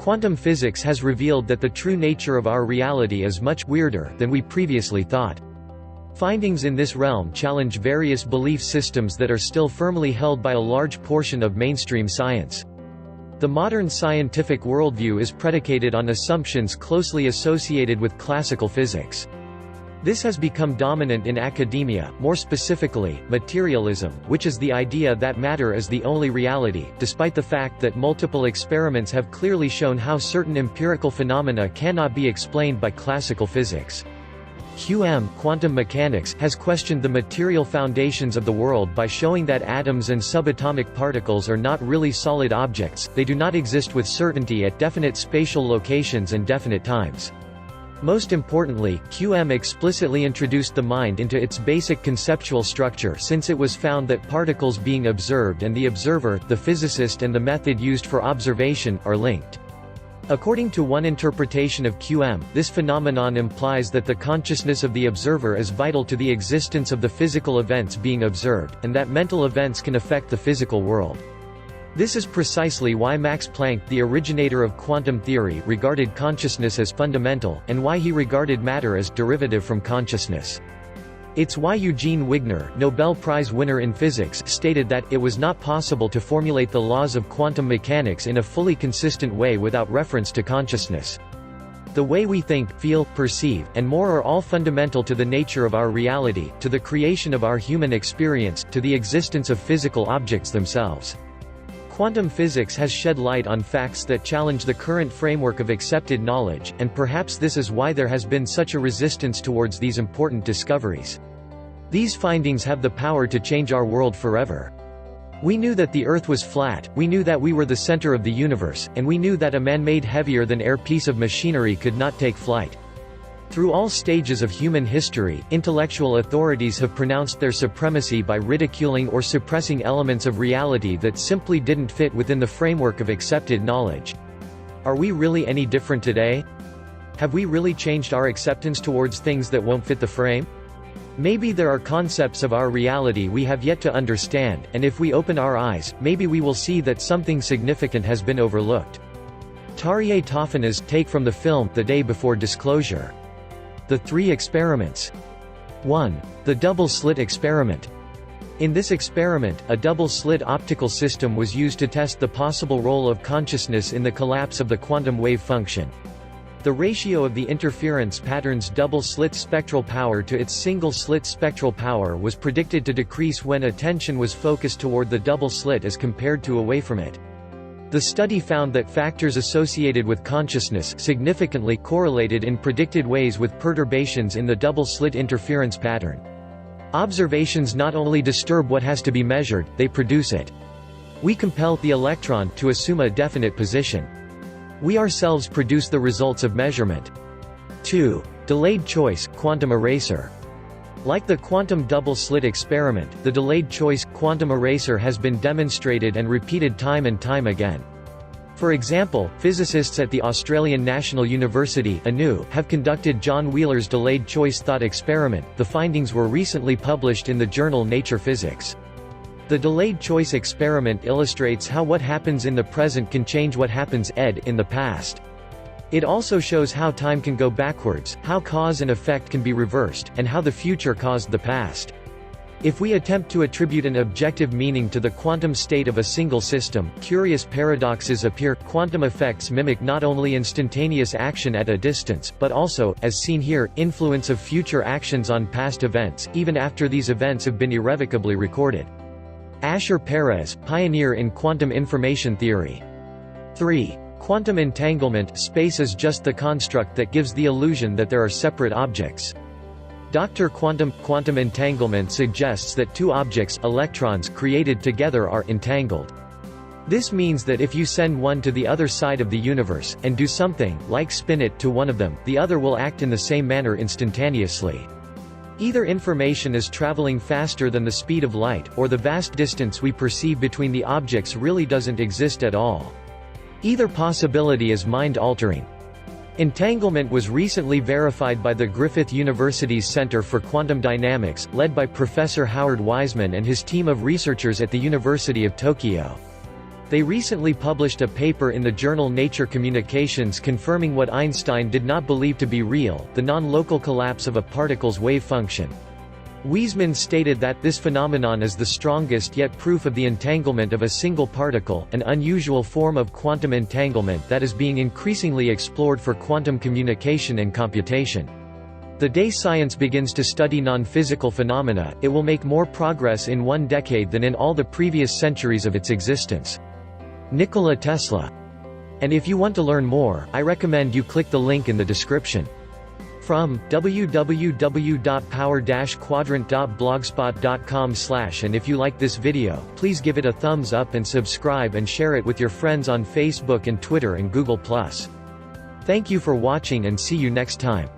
Quantum physics has revealed that the true nature of our reality is much weirder than we previously thought. Findings in this realm challenge various belief systems that are still firmly held by a large portion of mainstream science. The modern scientific worldview is predicated on assumptions closely associated with classical physics. This has become dominant in academia, more specifically, materialism, which is the idea that matter is the only reality, despite the fact that multiple experiments have clearly shown how certain empirical phenomena cannot be explained by classical physics. Quantum mechanics has questioned the material foundations of the world by showing that atoms and subatomic particles are not really solid objects, they do not exist with certainty at definite spatial locations and definite times. Most importantly, QM explicitly introduced the mind into its basic conceptual structure, since it was found that particles being observed and the observer, the physicist, and the method used for observation, are linked. According to one interpretation of QM, this phenomenon implies that the consciousness of the observer is vital to the existence of the physical events being observed, and that mental events can affect the physical world. This is precisely why Max Planck, the originator of quantum theory, regarded consciousness as fundamental, and why he regarded matter as derivative from consciousness. It's why Eugene Wigner, Nobel Prize winner in physics, stated that it was not possible to formulate the laws of quantum mechanics in a fully consistent way without reference to consciousness. The way we think, feel, perceive, and more are all fundamental to the nature of our reality, to the creation of our human experience, to the existence of physical objects themselves. Quantum physics has shed light on facts that challenge the current framework of accepted knowledge, and perhaps this is why there has been such a resistance towards these important discoveries. These findings have the power to change our world forever. We knew that the Earth was flat, we knew that we were the center of the universe, and we knew that a man-made heavier-than-air piece of machinery could not take flight. Through all stages of human history, intellectual authorities have pronounced their supremacy by ridiculing or suppressing elements of reality that simply didn't fit within the framework of accepted knowledge. Are we really any different today? Have we really changed our acceptance towards things that won't fit the frame? Maybe there are concepts of our reality we have yet to understand, and if we open our eyes, maybe we will see that something significant has been overlooked. Tarjei Tofana's take from the film The Day Before Disclosure. The 3 experiments. 1. The double-slit experiment. In this experiment, a double-slit optical system was used to test the possible role of consciousness in the collapse of the quantum wave function. The ratio of the interference pattern's double-slit spectral power to its single-slit spectral power was predicted to decrease when attention was focused toward the double-slit as compared to away from it. The study found that factors associated with consciousness significantly correlated in predicted ways with perturbations in the double-slit interference pattern. Observations not only disturb what has to be measured, they produce it. We compel the electron to assume a definite position. We ourselves produce the results of measurement. 2. Delayed choice, quantum eraser. Like the quantum double-slit experiment, the delayed choice, quantum eraser has been demonstrated and repeated time and time again. For example, physicists at the Australian National University (ANU) have conducted John Wheeler's delayed choice thought experiment. The findings were recently published in the journal Nature Physics. The delayed choice experiment illustrates how what happens in the present can change what happens in the past. It also shows how time can go backwards, how cause and effect can be reversed, and how the future caused the past. If we attempt to attribute an objective meaning to the quantum state of a single system, curious paradoxes appear. Quantum effects mimic not only instantaneous action at a distance, but also, as seen here, influence of future actions on past events, even after these events have been irrevocably recorded. Asher Perez, pioneer in quantum information theory. 3. Quantum entanglement. Space is just the construct that gives the illusion that there are separate objects. Dr. Quantum entanglement suggests that two objects, electrons created together, are entangled. This means that if you send one to the other side of the universe, and do something, like spin it to one of them, the other will act in the same manner instantaneously. Either information is traveling faster than the speed of light, or the vast distance we perceive between the objects really doesn't exist at all. Either possibility is mind-altering. Entanglement was recently verified by the Griffith University's Center for Quantum Dynamics, led by Professor Howard Wiseman and his team of researchers at the University of Tokyo. They recently published a paper in the journal Nature Communications confirming what Einstein did not believe to be real, the non-local collapse of a particle's wave function. Weismann stated that this phenomenon is the strongest yet proof of the entanglement of a single particle, an unusual form of quantum entanglement that is being increasingly explored for quantum communication and computation. The day science begins to study non-physical phenomena, it will make more progress in 1 decade than in all the previous centuries of its existence. Nikola Tesla. And if you want to learn more, I recommend you click the link in the description. From www.power-quadrant.blogspot.com/ and if you like this video, please give it a thumbs up and subscribe and share it with your friends on Facebook and Twitter and Google+. Thank you for watching and see you next time.